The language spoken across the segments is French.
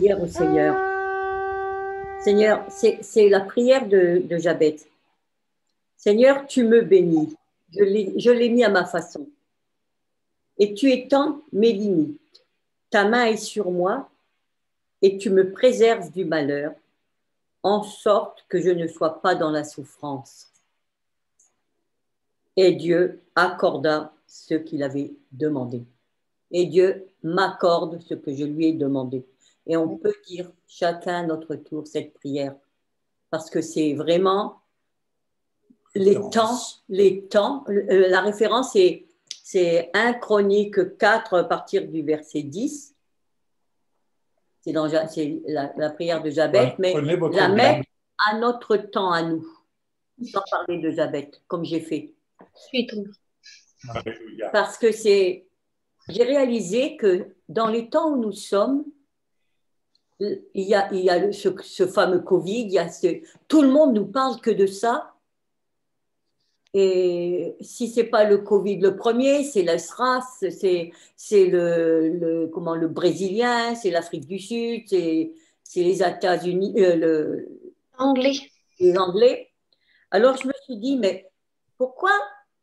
prière au Seigneur. Seigneur, c'est la prière de Jabez. Seigneur, tu me bénis. Je l'ai mis à ma façon. Et tu étends mes limites. Ta main est sur moi et tu me préserves du malheur, en sorte que je ne sois pas dans la souffrance. Et Dieu accorda ce qu'il avait demandé. Et Dieu m'accorde ce que je lui ai demandé. Et on peut dire chacun à notre tour cette prière, parce que c'est vraiment les temps. La référence, c'est 1 Chronique 4 à partir du verset 10. C'est la prière de Jabez, mais la mettre à notre temps, à nous, sans parler de Jabez, comme j'ai fait. Parce que j'ai réalisé que dans les temps où nous sommes, il y a ce fameux Covid, tout le monde nous parle que de ça. Et si ce n'est pas le Covid le premier, c'est la SRAS, c'est le Brésilien, c'est l'Afrique du Sud, c'est les États-Unis, les Anglais. Alors je me suis dit, mais pourquoi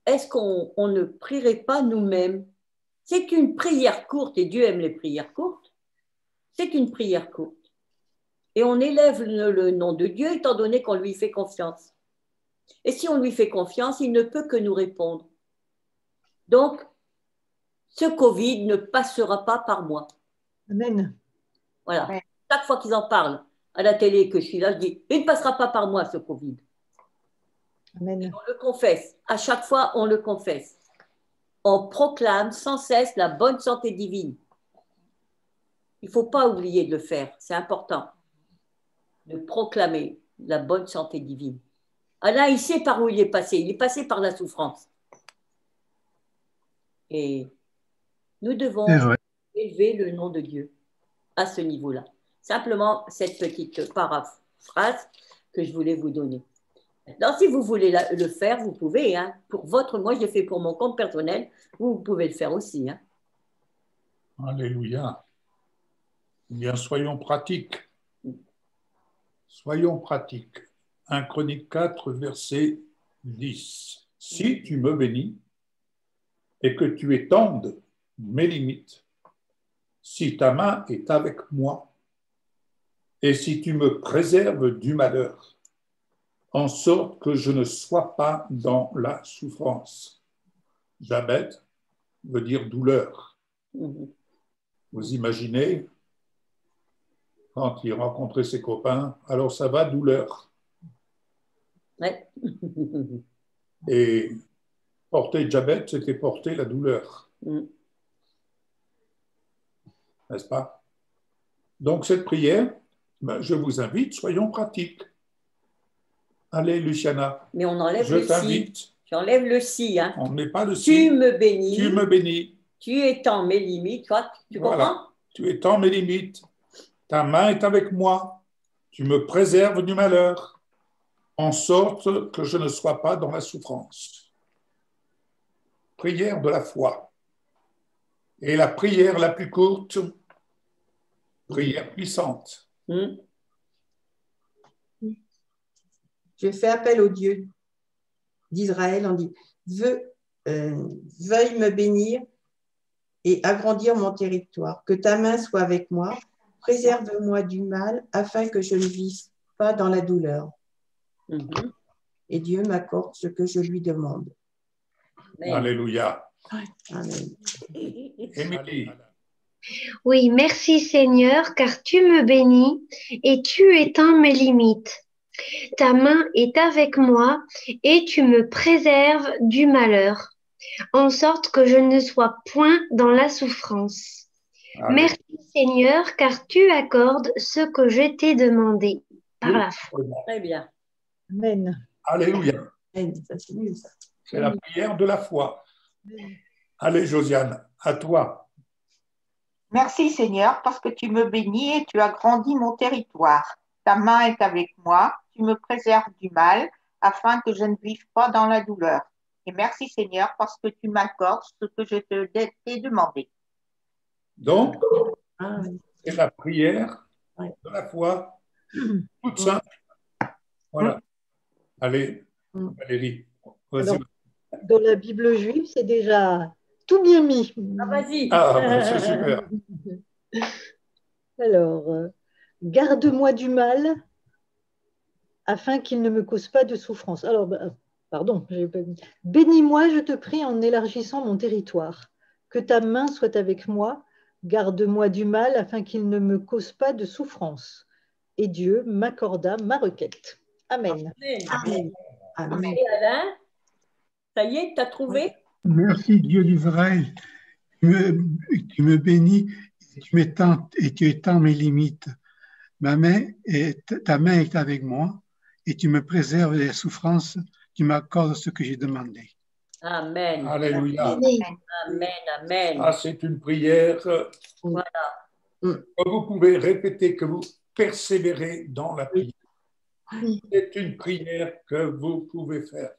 est-ce qu'on ne prierait pas nous-mêmes? C'est une prière courte, et Dieu aime les prières courtes. C'est une prière courte. Et on élève le nom de Dieu étant donné qu'on lui fait confiance. Et si on lui fait confiance, il ne peut que nous répondre. Donc, ce Covid ne passera pas par moi. Amen. Voilà. Ouais. Chaque fois qu'ils en parlent à la télé que je suis là, je dis, il ne passera pas par moi, ce Covid. Amen. Et on le confesse. À chaque fois, on le confesse. On proclame sans cesse la bonne santé divine. Il ne faut pas oublier de le faire. C'est important de proclamer la bonne santé divine. Alain, il sait par où il est passé. Il est passé par la souffrance. Et nous devons élever le nom de Dieu à ce niveau-là. Simplement cette petite paraphrase que je voulais vous donner. Maintenant, si vous voulez le faire, vous pouvez. Hein, moi, je l'ai fait pour mon compte personnel. Vous pouvez le faire aussi. Hein. Alléluia. Bien, soyons pratiques. Soyons pratiques. 1 Chronique 4, verset 10. Si tu me bénis et que tu étendes mes limites, si ta main est avec moi et si tu me préserves du malheur, en sorte que je ne sois pas dans la souffrance. Jabez veut dire douleur. Vous imaginez, quand il rencontrait ses copains, alors ça va, douleur. Ouais. Et porter Jabez, c'était porter la douleur. N'est-ce pas? Donc cette prière, je vous invite, soyons pratiques. Allez, Luciana. Mais on enlève je t'invite. J'enlève le si. Hein. On ne met pas le si. Tu me bénis. Tu me bénis. Tu étends mes limites. Toi, tu comprends? Tu étends mes limites. Ta main est avec moi. Tu me préserves du malheur, en sorte que je ne sois pas dans la souffrance. Prière de la foi. Et la prière la plus courte, prière puissante. Je fais appel au Dieu d'Israël, on dit, veuille me bénir et agrandir mon territoire, que ta main soit avec moi, préserve-moi du mal, afin que je ne vive pas dans la douleur. Et Dieu m'accorde ce que je lui demande. Amen. Alléluia. Amen. Émilie. Oui, merci Seigneur, car tu me bénis et tu éteins mes limites. Ta main est avec moi et tu me préserves du malheur, en sorte que je ne sois point dans la souffrance. Amen. Merci Seigneur, car tu accordes ce que je t'ai demandé par la foi. Très bien. Amen. Alléluia. C'est la prière de la foi. Allez, Josiane, à toi. Merci Seigneur, parce que tu me bénis et tu agrandis mon territoire. Ta main est avec moi, tu me préserves du mal, afin que je ne vive pas dans la douleur. Et merci Seigneur, parce que tu m'accordes ce que je t'ai demandé. Donc, c'est la prière de la foi, toute simple. Voilà. Allez, Valérie, vas-y. Alors, dans la Bible juive, c'est déjà tout bien mis. Ah, vas-y. Ah, c'est super. Alors, garde-moi du mal afin qu'il ne me cause pas de souffrance. Alors, pardon, j'ai pas mis. Bénis-moi, je te prie, en élargissant mon territoire. Que ta main soit avec moi. Garde-moi du mal afin qu'il ne me cause pas de souffrance. Et Dieu m'accorda ma requête. Amen. Amen. Amen. Et Alain, ça y est, tu as trouvé? Merci Dieu d'Israël. Tu me bénis et tu étends mes limites. Ta main est avec moi et tu me préserves des souffrances. Tu m'accordes ce que j'ai demandé. Amen. Alléluia. Amen. Amen. Ah, c'est une prière Voilà. que vous pouvez répéter, que vous persévérez dans la prière. C'est une prière que vous pouvez faire.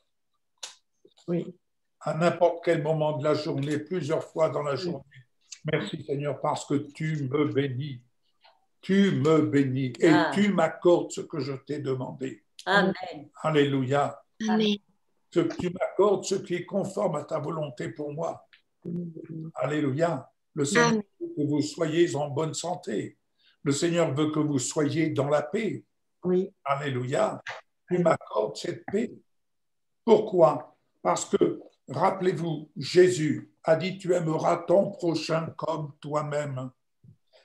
Oui. À n'importe quel moment de la journée, plusieurs fois dans la journée. Merci Seigneur parce que tu me bénis. Tu me bénis et tu m'accordes ce que je t'ai demandé. Amen. Alléluia. Amen. Ce que tu m'accordes, ce qui est conforme à ta volonté pour moi. Alléluia. Le Seigneur veut que vous soyez en bonne santé. Le Seigneur veut que vous soyez dans la paix. Oui. Alléluia. Tu m'accordes cette paix. Pourquoi? Parce que, rappelez-vous, Jésus a dit, tu aimeras ton prochain comme toi-même.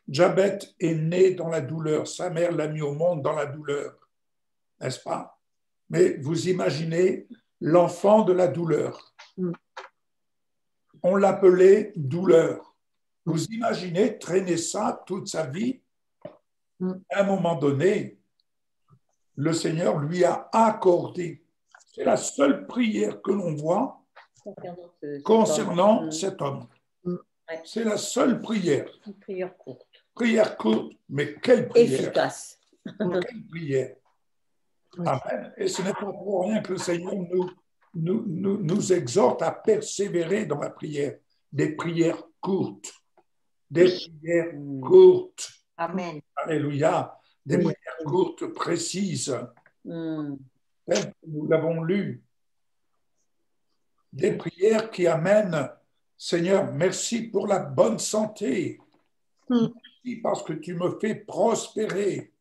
Jabet est né dans la douleur. Sa mère l'a mis au monde dans la douleur. N'est-ce pas? Mais vous imaginez l'enfant de la douleur. On l'appelait douleur. Vous imaginez traîner ça toute sa vie? À un moment donné, le Seigneur lui a accordé. C'est la seule prière que l'on voit concernant cet homme. C'est la seule prière. Une prière courte. Prière courte, mais quelle prière. Efficace. Quelle prière. Amen. Et ce n'est pas pour rien que le Seigneur nous exhorte à persévérer dans la prière. Des prières courtes. Des prières courtes. Amen. Alléluia. Des prières courtes, précises. Telles que nous l'avons lu. Des prières qui amènent, Seigneur, merci pour la bonne santé. Merci parce que tu me fais prospérer.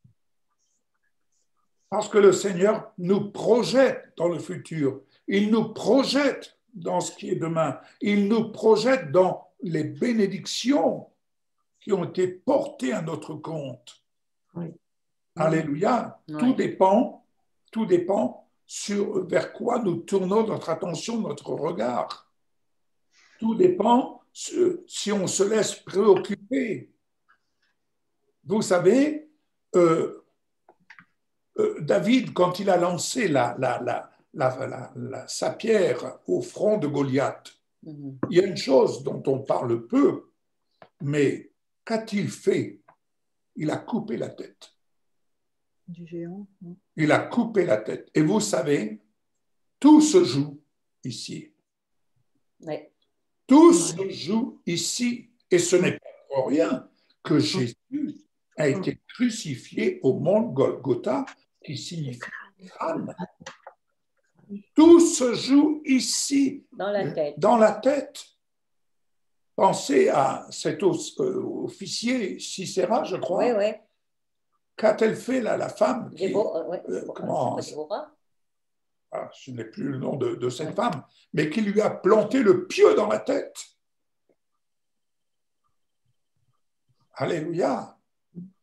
Parce que le Seigneur nous projette dans le futur. Il nous projette dans ce qui est demain. Il nous projette dans les bénédictions qui ont été portées à notre compte. Alléluia. Tout dépend sur vers quoi nous tournons notre attention, notre regard. Tout dépend si on se laisse préoccuper. Vous savez, David, quand il a lancé sa pierre au front de Goliath, il y a une chose dont on parle peu, mais qu'a-t-il fait? Il a coupé la tête. Du géant. Il a coupé la tête. Et vous savez, tout se joue ici. Tout se joue ici. Et ce n'est pas pour rien que Jésus a été crucifié au mont Golgotha, qui signifie crâne. Tout se joue ici, dans la tête. Pensez à cet officier Sisera, je crois. Oui, oui. Qu'a-t-elle fait là, la femme comment je n'ai plus le nom de cette femme, mais qui lui a planté le pieu dans la tête. Alléluia.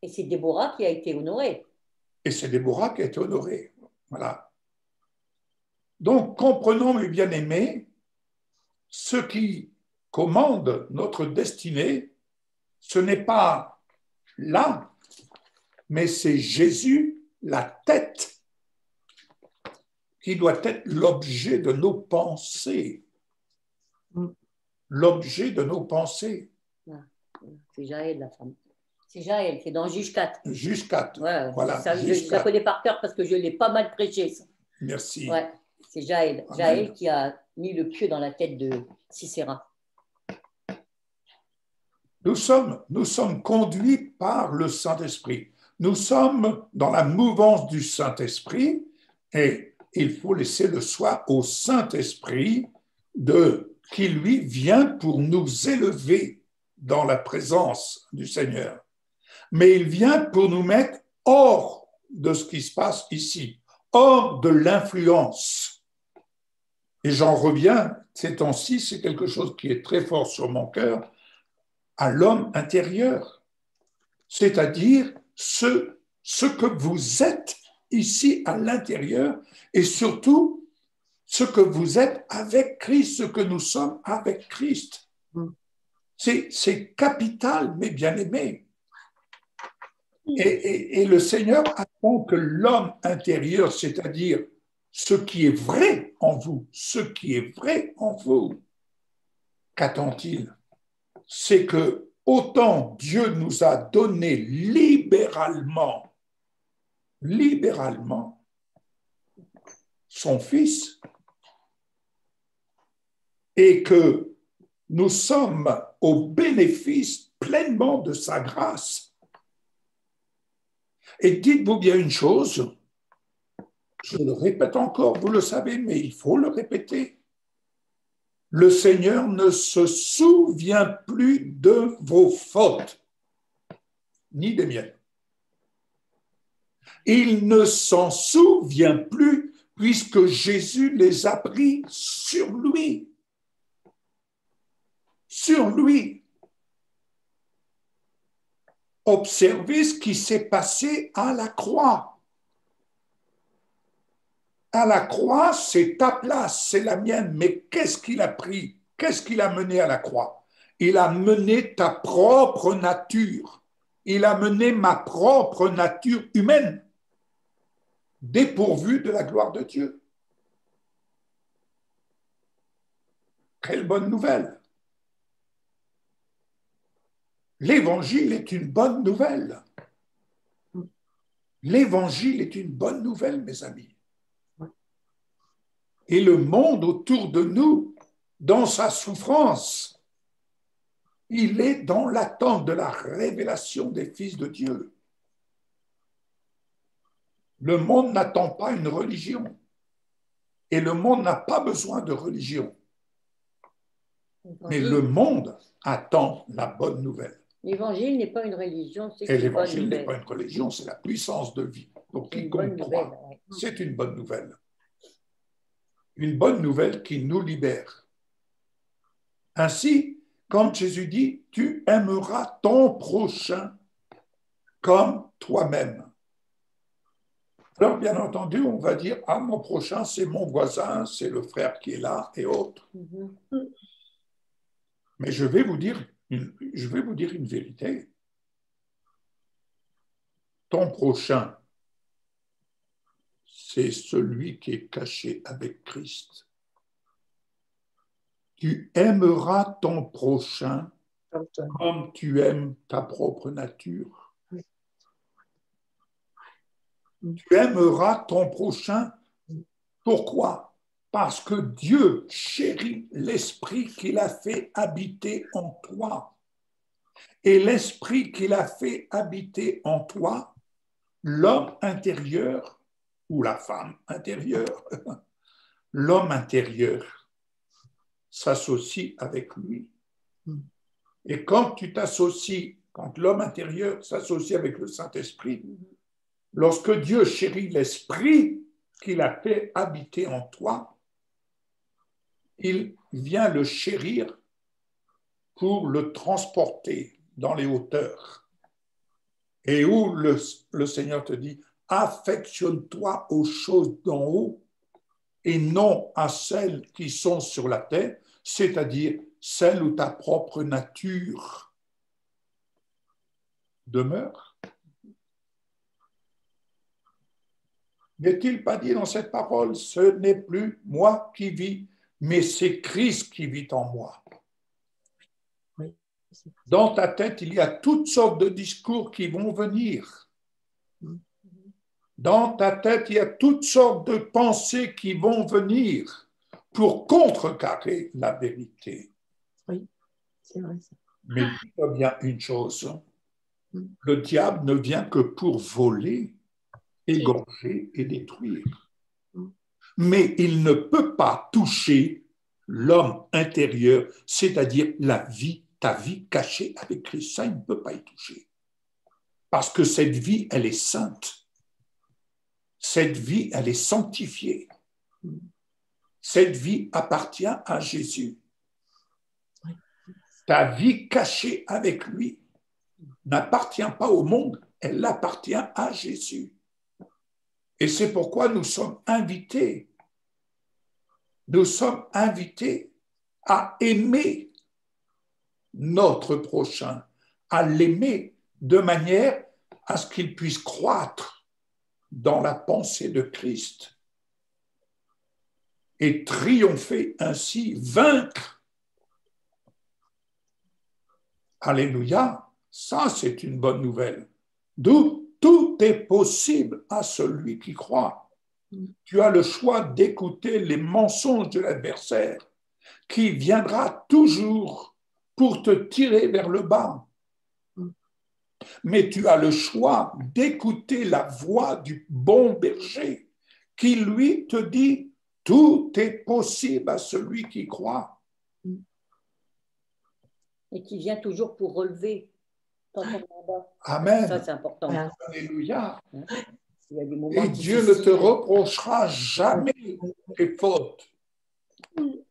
Et c'est Déborah qui a été honorée. Et c'est Déborah qui a été honorée. Voilà. Donc, comprenons, mes bien-aimés, ce qui commande notre destinée, ce n'est pas là, mais c'est Jésus, la tête, qui doit être l'objet de nos pensées. L'objet de nos pensées. C'est Jaël, la femme. C'est Jaël, c'est dans Juge 4. Juge 4, ouais, voilà. Ça, je la connais par cœur parce que je l'ai pas mal prêché. Ça. Merci. Ouais, c'est Jaël. Amen. Jaël qui a mis le pieu dans la tête de Sisera. Nous sommes conduits par le Saint-Esprit. nous sommes dans la mouvance du Saint-Esprit et il faut laisser le soin au Saint-Esprit qui, lui, vient pour nous élever dans la présence du Seigneur. Mais il vient pour nous mettre hors de ce qui se passe ici, hors de l'influence. Et j'en reviens, ces temps-ci, c'est quelque chose qui est très fort sur mon cœur, à l'homme intérieur. C'est-à-dire ce que vous êtes ici à l'intérieur et surtout ce que vous êtes avec Christ, ce que nous sommes avec Christ. C'est capital, mes bien-aimés. Et le Seigneur attend que l'homme intérieur, c'est-à-dire ce qui est vrai en vous, qu'attend-il? C'est que autant Dieu nous a donné libéralement son Fils, et que nous sommes au bénéfice pleinement de sa grâce. Et dites-vous bien une chose, je le répète encore, vous le savez, mais il faut le répéter. Le Seigneur ne se souvient plus de vos fautes, ni des miennes. Il ne s'en souvient plus puisque Jésus les a pris sur lui. Sur lui. Observez ce qui s'est passé à la croix. À la croix, c'est ta place, c'est la mienne, mais qu'est-ce qu'il a pris? Qu'est-ce qu'il a mené à la croix? Il a mené ta propre nature. Il a mené ma propre nature humaine, dépourvue de la gloire de Dieu. Quelle bonne nouvelle! L'Évangile est une bonne nouvelle. L'Évangile est une bonne nouvelle, mes amis. Et le monde autour de nous, dans sa souffrance, il est dans l'attente de la révélation des fils de Dieu. Le monde n'attend pas une religion. Et le monde n'a pas besoin de religion. Mais le monde attend la bonne nouvelle. L'Évangile n'est pas une religion, c'est une bonne nouvelle. Et l'Évangile n'est pas une religion, c'est la puissance de vie. Donc, quiconque croit, c'est une bonne nouvelle. Une bonne nouvelle qui nous libère. Ainsi, quand Jésus dit « Tu aimeras ton prochain comme toi-même ». Alors, bien entendu, on va dire « Ah, mon prochain, c'est mon voisin, c'est le frère qui est là et autres. » Mais je vais vous dire une vérité. Ton prochain, c'est celui qui est caché avec Christ. Tu aimeras ton prochain comme tu aimes ta propre nature. Tu aimeras ton prochain. Pourquoi? Parce que Dieu chérit l'esprit qu'il a fait habiter en toi. Et l'esprit qu'il a fait habiter en toi, l'homme intérieur ou la femme intérieure, l'homme intérieur s'associe avec lui. Et quand quand l'homme intérieur s'associe avec le Saint-Esprit, lorsque Dieu chérit l'esprit qu'il a fait habiter en toi, il vient le chérir pour le transporter dans les hauteurs. Et où le Seigneur te dit, affectionne-toi aux choses d'en haut et non à celles qui sont sur la terre, c'est-à-dire celles où ta propre nature demeure. N'est-il pas dit dans cette parole, ce n'est plus moi qui vis, mais c'est Christ qui vit en moi. Dans ta tête, il y a toutes sortes de discours qui vont venir. Dans ta tête, il y a toutes sortes de pensées qui vont venir pour contrecarrer la vérité. Oui, c'est vrai. Mais dis-toi bien une chose, Le diable ne vient que pour voler, égorger et détruire. Mais il ne peut pas toucher l'homme intérieur, c'est-à-dire la vie, ta vie cachée avec Christ. Ça, il ne peut pas y toucher. Parce que cette vie, elle est sainte. Cette vie, elle est sanctifiée. Cette vie appartient à Jésus. Ta vie cachée avec lui n'appartient pas au monde, elle appartient à Jésus. Et c'est pourquoi nous sommes invités à aimer notre prochain, à l'aimer de manière à ce qu'il puisse croître dans la pensée de Christ et triompher ainsi, vaincre. Alléluia, ça c'est une bonne nouvelle. D'où tout est possible à celui qui croit. Tu as le choix d'écouter les mensonges de l'adversaire qui viendra toujours pour te tirer vers le bas. Mais tu as le choix d'écouter la voix du bon berger qui, lui, te dit « Tout est possible à celui qui croit. » Et qui vient toujours pour relever quand on est en bas. Amen. Ça, c'est important. Alléluia. Il y a des moments Et Dieu ne te reprochera jamais tes fautes.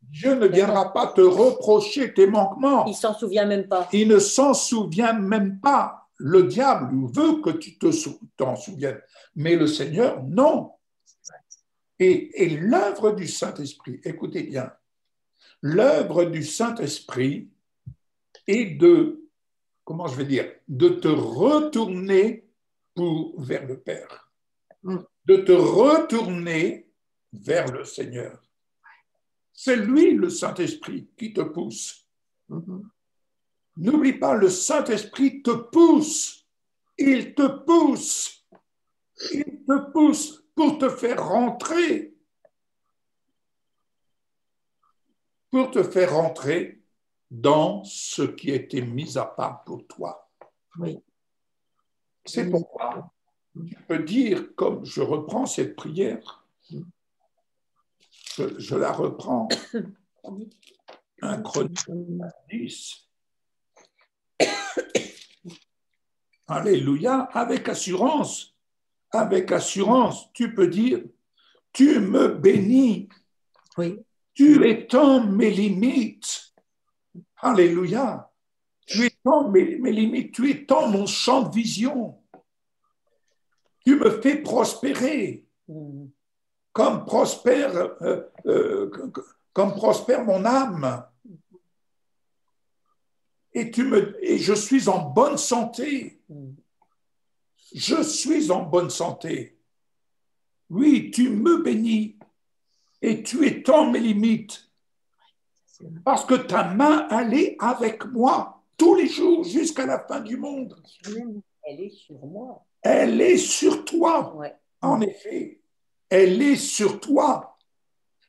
Dieu ne viendra pas te reprocher tes manquements. Il ne s'en souvient même pas. Il ne s'en souvient même pas. Le diable veut que tu t'en souviennes. Mais le Seigneur, non. Et l'œuvre du Saint-Esprit, écoutez bien, l'œuvre du Saint-Esprit est de te retourner vers le Père, de te retourner vers le Seigneur. C'est lui, le Saint-Esprit, qui te pousse. N'oublie pas, le Saint-Esprit te pousse. Il te pousse. Il te pousse pour te faire rentrer. Pour te faire rentrer dans ce qui a été mis à part pour toi. Oui. C'est pourquoi tu peux dire, comme je reprends cette prière, je la reprends, 1 Chronique 10. Alléluia, avec assurance, tu peux dire, tu me bénis, Oui. tu étends mes limites. Alléluia, tu étends mes limites, tu étends mon champ de vision. Tu me fais prospérer, comme prospère mon âme. Et je suis en bonne santé. Je suis en bonne santé. Oui, tu me bénis et tu étends mes limites. Parce que ta main, elle est avec moi tous les jours jusqu'à la fin du monde. Elle est sur moi. Elle est sur toi. Ouais. En effet, elle est sur toi.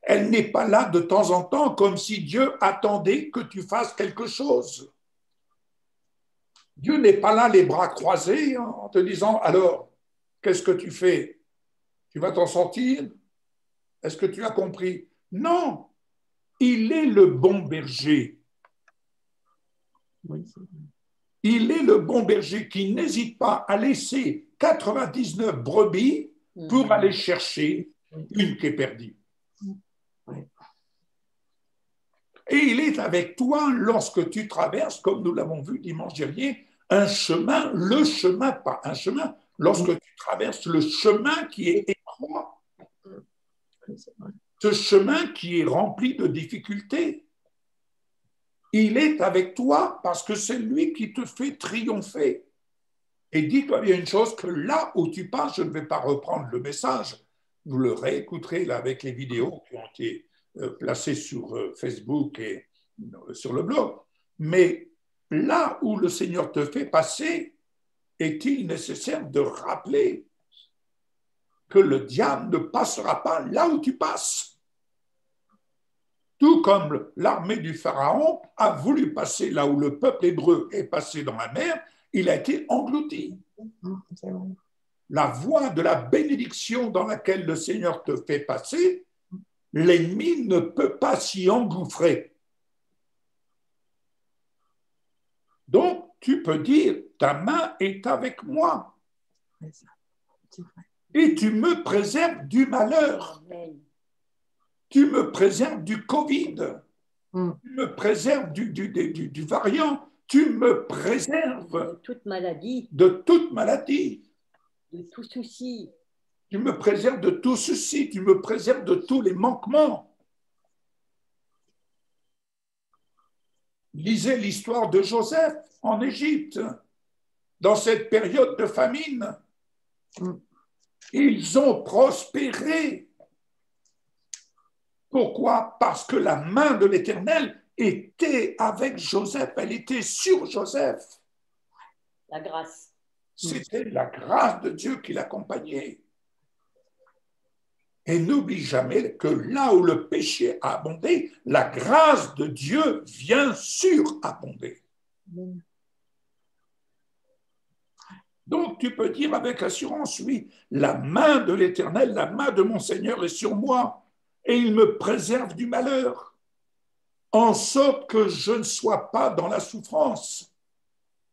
Elle n'est pas là de temps en temps comme si Dieu attendait que tu fasses quelque chose. Dieu n'est pas là les bras croisés en te disant « Alors, qu'est-ce que tu fais? Tu vas t'en sortir? Est-ce que tu as compris ?» Non, il est le bon berger. Il est le bon berger qui n'hésite pas à laisser 99 brebis pour aller chercher une qui est perdue. Et il est avec toi lorsque tu traverses, comme nous l'avons vu dimanche dernier, un chemin, pas un chemin, lorsque tu traverses le chemin qui est étroit, ce chemin qui est rempli de difficultés. Il est avec toi parce que c'est lui qui te fait triompher. Et dis-toi bien une chose, que là où tu passes, je ne vais pas reprendre le message, vous le réécouterez là avec les vidéos qui ont été placées sur Facebook et sur le blog. Mais là où le Seigneur te fait passer, est-il nécessaire de rappeler que le diable ne passera pas là où tu passes? Tout comme l'armée du Pharaon a voulu passer là où le peuple hébreu est passé dans la mer, il a été englouti. La voie de la bénédiction dans laquelle le Seigneur te fait passer, l'ennemi ne peut pas s'y engouffrer. Donc, tu peux dire, ta main est avec moi. Et tu me préserves du malheur. Tu me préserves du Covid. Tu me préserves du variant. Tu me préserves de toute maladie. De toute maladie. De tout souci. Tu me préserves de tout souci. Tu me préserves de tous les manquements. Lisez l'histoire de Joseph en Égypte, dans cette période de famine. Ils ont prospéré. Pourquoi? Parce que la main de l'Éternel était avec Joseph, elle était sur Joseph. La grâce. C'était la grâce de Dieu qui l'accompagnait. Et n'oublie jamais que là où le péché a abondé, la grâce de Dieu vient surabonder. Donc tu peux dire avec assurance, oui, la main de l'Éternel, la main de mon Seigneur est sur moi et il me préserve du malheur, en sorte que je ne sois pas dans la souffrance.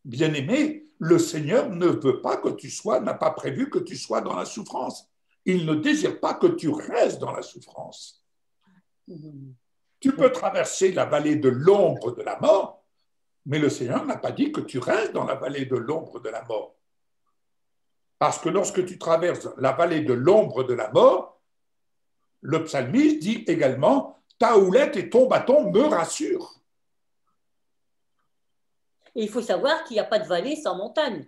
Bien-aimé, le Seigneur ne veut pas que tu sois, n'a pas prévu que tu sois dans la souffrance. Il ne désire pas que tu restes dans la souffrance. Tu peux traverser la vallée de l'ombre de la mort, mais le Seigneur n'a pas dit que tu restes dans la vallée de l'ombre de la mort. Parce que lorsque tu traverses la vallée de l'ombre de la mort, le psalmiste dit également « Ta houlette et ton bâton me rassurent ». Et il faut savoir qu'il n'y a pas de vallée sans montagne.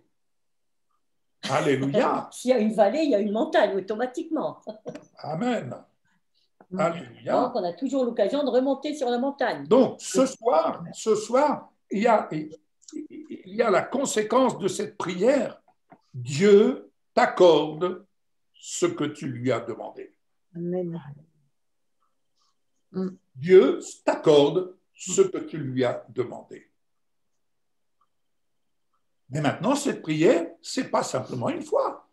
Alléluia. S'il y a une vallée, il y a une montagne automatiquement. Amen. Alléluia. Donc, on a toujours l'occasion de remonter sur la montagne. Donc, ce soir, il y a la conséquence de cette prière. Dieu t'accorde ce que tu lui as demandé. Amen. Dieu t'accorde ce que tu lui as demandé. Mais maintenant, cette prière, ce n'est pas simplement une fois.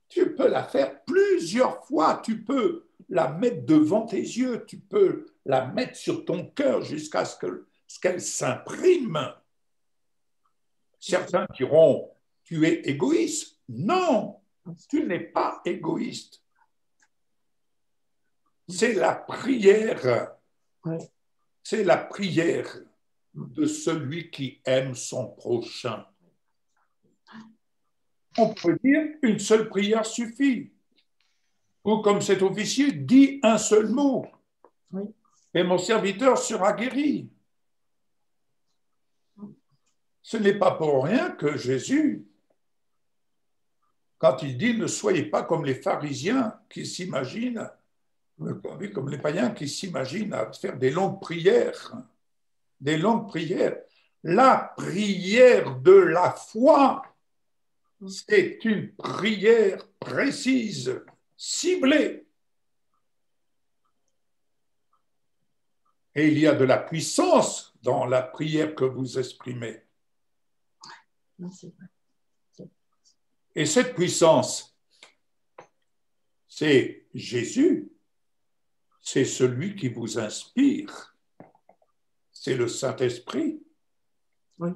Tu peux la faire plusieurs fois. Tu peux la mettre devant tes yeux. Tu peux la mettre sur ton cœur jusqu'à ce qu'elle s'imprime. Certains diront, tu es égoïste. Non, tu n'es pas égoïste. C'est la prière. C'est la prière de celui qui aime son prochain. On peut dire une seule prière suffit. Ou comme cet officier, dis un seul mot. Et mon serviteur sera guéri. Ce n'est pas pour rien que Jésus, quand il dit ne soyez pas comme les pharisiens qui s'imaginent, comme les païens qui s'imaginent à faire des longues prières. Des longues prières. La prière de la foi, c'est une prière précise, ciblée. Et il y a de la puissance dans la prière que vous exprimez. Et cette puissance, c'est Jésus, c'est celui qui vous inspire. C'est le Saint-Esprit. Oui.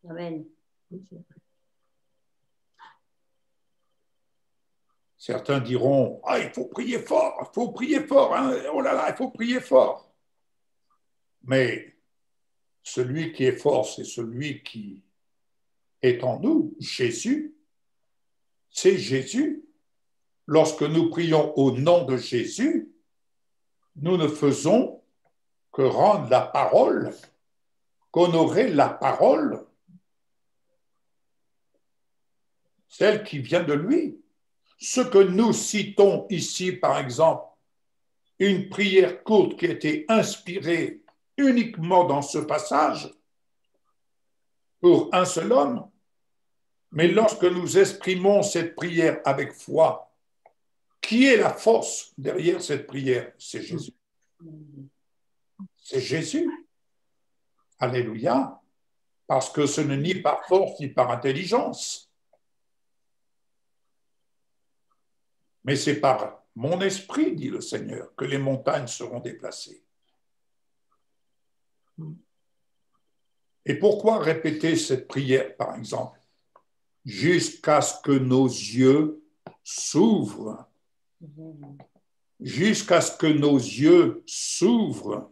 Amen. Certains diront, ah, il faut prier fort, hein. Oh là là, il faut prier fort. Mais celui qui est fort, c'est celui qui est en nous, Jésus. C'est Jésus. Lorsque nous prions au nom de Jésus, nous ne faisons que rendre la parole, qu'honorer la parole, celle qui vient de lui. Ce que nous citons ici, par exemple, une prière courte qui a été inspirée uniquement dans ce passage pour un seul homme, mais lorsque nous exprimons cette prière avec foi, qui est la force derrière cette prière? C'est Jésus. C'est Jésus. Alléluia. Parce que ce n'est ni par force ni par intelligence, mais c'est par mon esprit, dit le Seigneur, que les montagnes seront déplacées. Et pourquoi répéter cette prière, par exemple? Jusqu'à ce que nos yeux s'ouvrent. Jusqu'à ce que nos yeux s'ouvrent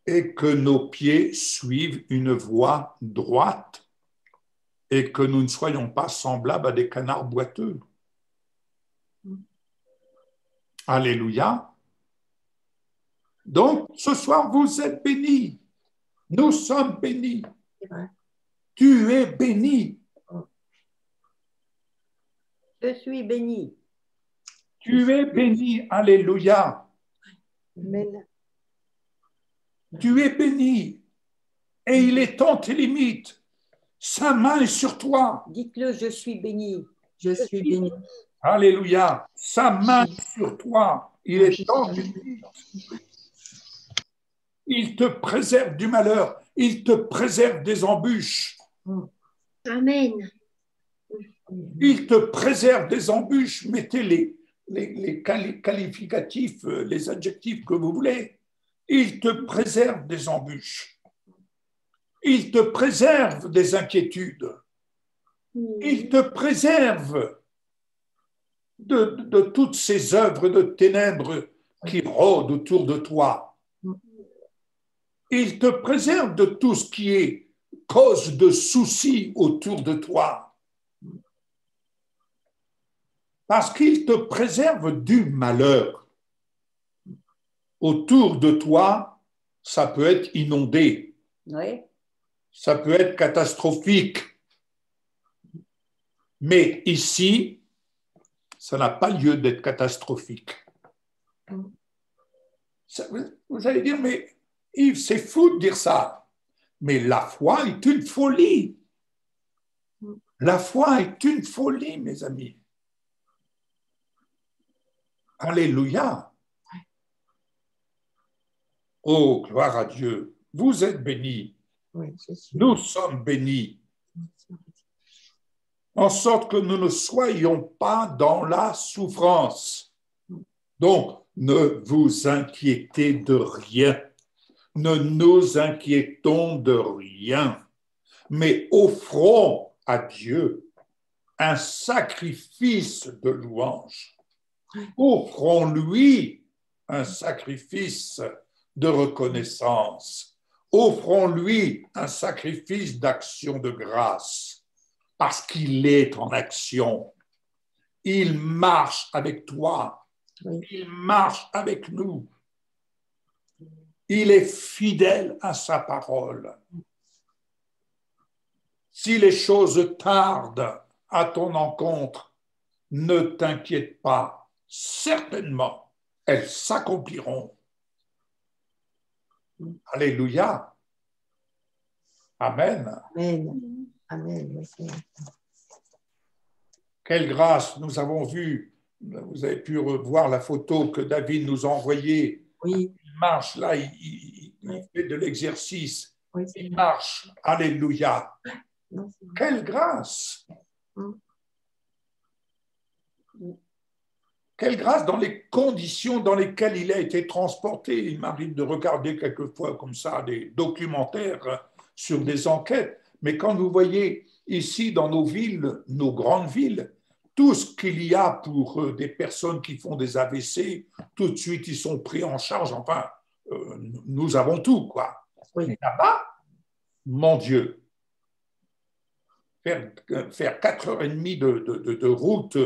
et que nos pieds suivent une voie droite et que nous ne soyons pas semblables à des canards boiteux. Alléluia. Donc, ce soir, vous êtes bénis. Nous sommes bénis. Tu es béni. Je suis béni. Tu es béni. Alléluia. Amen. Tu es béni. Et il étend tes limites. Sa main est sur toi. Dites-le, je suis béni. Je suis béni. Alléluia. Sa main est sur toi. Il étend tes limites. Il te préserve du malheur. Il te préserve des embûches. Amen. Il te préserve des embûches. Mettez les qualificatifs, les adjectifs que vous voulez. Il te préserve des embûches. Il te préserve des inquiétudes. Il te préserve de toutes ces œuvres de ténèbres qui rôdent autour de toi. Il te préserve de tout ce qui est cause de soucis autour de toi. Parce qu'il te préserve du malheur. Autour de toi, ça peut être inondé. Oui. Ça peut être catastrophique. Mais ici, ça n'a pas lieu d'être catastrophique. Vous allez dire, mais Yves, c'est fou de dire ça. Mais la foi est une folie. La foi est une folie, mes amis. Alléluia. Oh, gloire à Dieu. Vous êtes bénis. Oui, Nous sommes bénis. En sorte que nous ne soyons pas dans la souffrance. Donc, ne vous inquiétez de rien. Ne nous inquiétons de rien, mais offrons à Dieu un sacrifice de louange. Offrons-lui un sacrifice de reconnaissance. Offrons-lui un sacrifice d'action de grâce, parce qu'il est en action. Il marche avec toi. Il marche avec nous. Il est fidèle à sa parole. Si les choses tardent à ton encontre, ne t'inquiète pas. Certainement, elles s'accompliront. Alléluia. Amen. Amen. Amen. Quelle grâce nous avons vu. Vous avez pu revoir la photo que David nous a envoyée. Oui. Il marche là, il fait de l'exercice. Oui, il marche. Alléluia. Non, quelle grâce. Quelle grâce dans les conditions dans lesquelles il a été transporté. Il m'arrive de regarder quelquefois comme ça des documentaires sur des enquêtes. Mais quand vous voyez ici dans nos villes, nos grandes villes, tout ce qu'il y a pour des personnes qui font des AVC, tout de suite ils sont pris en charge. Enfin, nous avons tout, quoi. Oui. Mais là-bas, mon Dieu, faire 4h30 de route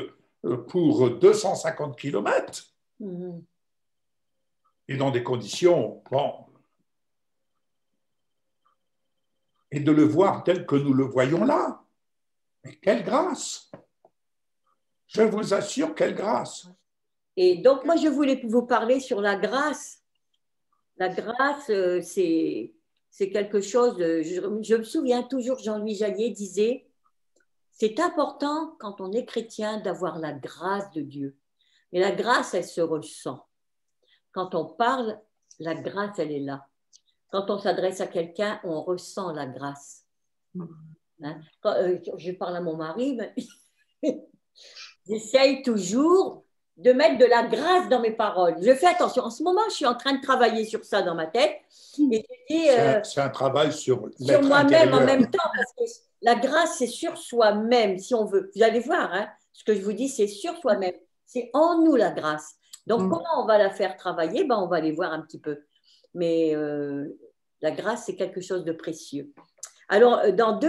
pour 250 km et dans des conditions, bon, et de le voir tel que nous le voyons là. Mais quelle grâce! Je vous assure, quelle grâce! Et donc, moi, je voulais vous parler sur la grâce. La grâce, c'est quelque chose, je me souviens toujours, Jean-Louis Jallier disait, c'est important quand on est chrétien d'avoir la grâce de Dieu. Mais la grâce, elle se ressent. Quand on parle, la grâce, elle est là. Quand on s'adresse à quelqu'un, on ressent la grâce. Hein? Quand, je parle à mon mari, mais j'essaye toujours de mettre de la grâce dans mes paroles. Je fais attention. En ce moment, je suis en train de travailler sur ça dans ma tête. Et c'est un travail sur moi-même en même temps, parce que la grâce, c'est sur soi-même, si on veut. Vous allez voir, hein, ce que je vous dis, c'est sur soi-même. C'est en nous la grâce. Donc, comment on va la faire travailler? Ben, on va aller voir un petit peu. Mais la grâce, c'est quelque chose de précieux. Alors, dans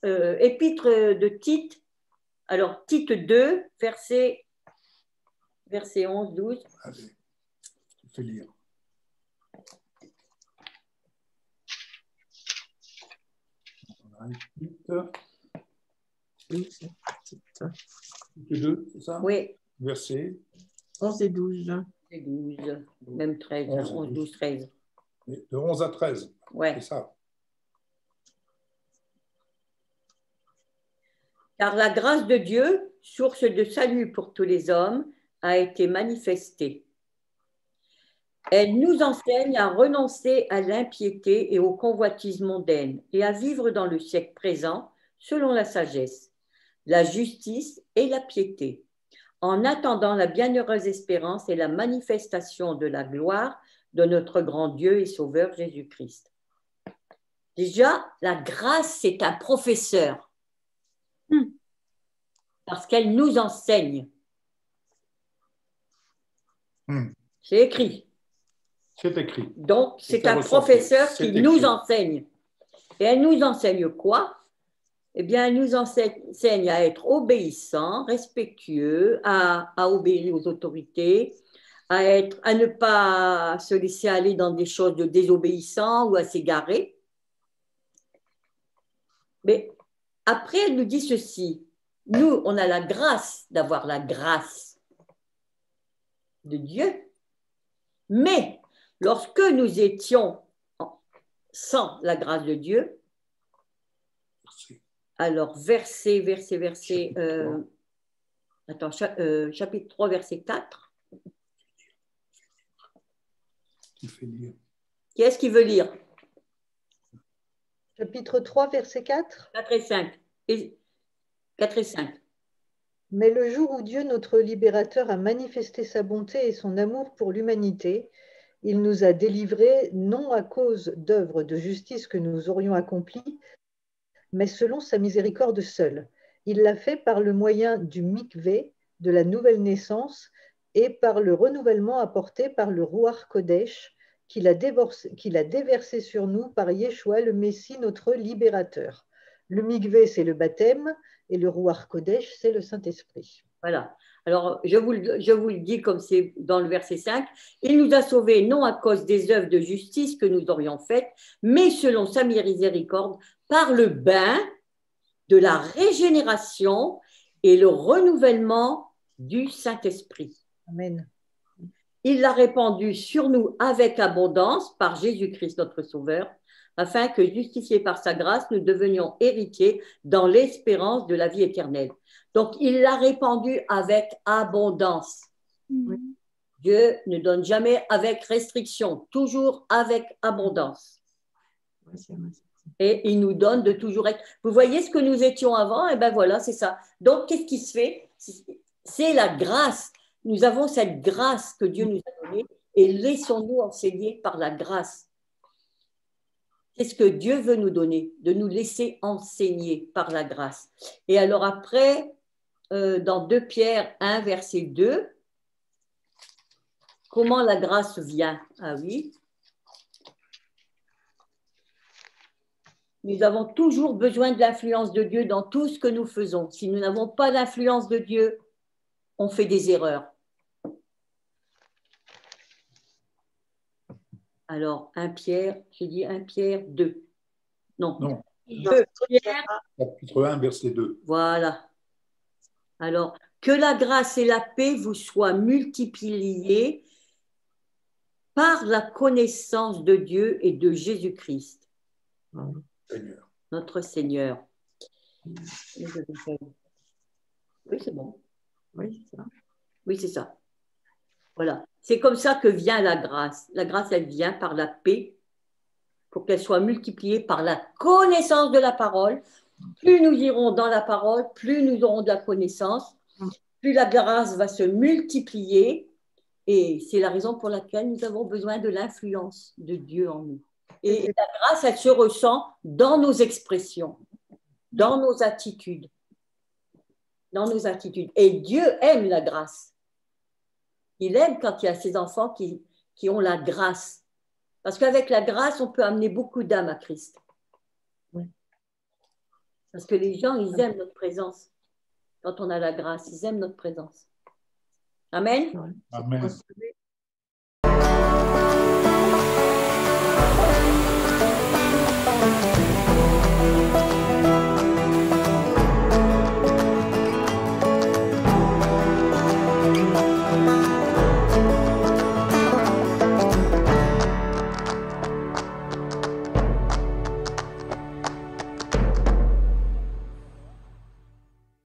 Épître de Tite, alors Tite 2, verset 11, 12. Allez, je fais lire. Tite 2, c'est ça? Oui. Verset 11 et 12. Et 12, même 13, 11, 12, 13. De 11 à 13, ouais. C'est ça. Car la grâce de Dieu, source de salut pour tous les hommes, a été manifestée. Elle nous enseigne à renoncer à l'impiété et au convoitise mondaine et à vivre dans le siècle présent selon la sagesse, la justice et la piété, en attendant la bienheureuse espérance et la manifestation de la gloire de notre grand Dieu et Sauveur Jésus-Christ. Déjà, la grâce, c'est un professeur. Parce qu'elle nous enseigne. C'est écrit. C'est écrit. Donc, c'est un professeur qui nous enseigne. Et elle nous enseigne quoi? Eh bien, elle nous enseigne à être obéissant, respectueux, à obéir aux autorités, à ne pas se laisser aller dans des choses de désobéissants ou à s'égarer. Mais après, elle nous dit ceci. Nous, on a la grâce d'avoir la grâce de Dieu. Mais lorsque nous étions sans la grâce de Dieu, alors chapitre 3, verset 4. Qui fait lire? Qui est-ce qui veut lire? Chapitre 3, verset 4. 4 et 5. 4 et 5. Mais le jour où Dieu, notre libérateur, a manifesté sa bonté et son amour pour l'humanité, il nous a délivrés non à cause d'œuvres de justice que nous aurions accomplies, mais selon sa miséricorde seule. Il l'a fait par le moyen du mikvé, de la nouvelle naissance, et par le renouvellement apporté par le Ruach Kodesh, qu'il a déversé sur nous par Yeshua, le Messie, notre libérateur. Le mikvé, c'est le baptême, et le Ruach Kodesh, c'est le Saint-Esprit. Voilà. Alors, je vous le dis comme c'est dans le verset 5. Il nous a sauvés non à cause des œuvres de justice que nous aurions faites, mais selon sa miséricorde, par le bain de la régénération et le renouvellement du Saint-Esprit. Amen. Il l'a répandu sur nous avec abondance par Jésus-Christ notre Sauveur, afin que, justifiés par sa grâce, nous devenions héritiers dans l'espérance de la vie éternelle. Donc, il l'a répandu avec abondance. Dieu ne donne jamais avec restriction, toujours avec abondance. Et il nous donne de toujours être. Vous voyez ce que nous étions avant? Et bien voilà, c'est ça. Donc, qu'est-ce qui se fait? C'est la grâce. Nous avons cette grâce que Dieu nous a donnée et laissons-nous enseigner par la grâce. C'est ce que Dieu veut nous donner, de nous laisser enseigner par la grâce. Et alors après, dans 2 Pierre 1, verset 2, comment la grâce vient? Ah oui. Nous avons toujours besoin de l'influence de Dieu dans tout ce que nous faisons. Si nous n'avons pas l'influence de Dieu, on fait des erreurs. Alors, 1 Pierre, j'ai dit 1 Pierre 2. Non. 2 Pierre. Chapitre 1, verset 2. Voilà. Alors, que la grâce et la paix vous soient multipliées par la connaissance de Dieu et de Jésus-Christ, Seigneur. Notre Seigneur. Oui, c'est bon. Oui, c'est ça. Oui, c'est ça. Voilà. C'est comme ça que vient la grâce. La grâce, elle vient par la paix, pour qu'elle soit multipliée par la connaissance de la parole. Plus nous irons dans la parole, plus nous aurons de la connaissance, plus la grâce va se multiplier. Et c'est la raison pour laquelle nous avons besoin de l'influence de Dieu en nous. Et la grâce, elle se ressent dans nos expressions, dans nos attitudes. Dans nos attitudes. Et Dieu aime la grâce. Il aime quand il y a ses enfants qui ont la grâce. Parce qu'avec la grâce, on peut amener beaucoup d'âmes à Christ. Parce que les gens, ils aiment notre présence. Quand on a la grâce, ils aiment notre présence. Amen. Amen.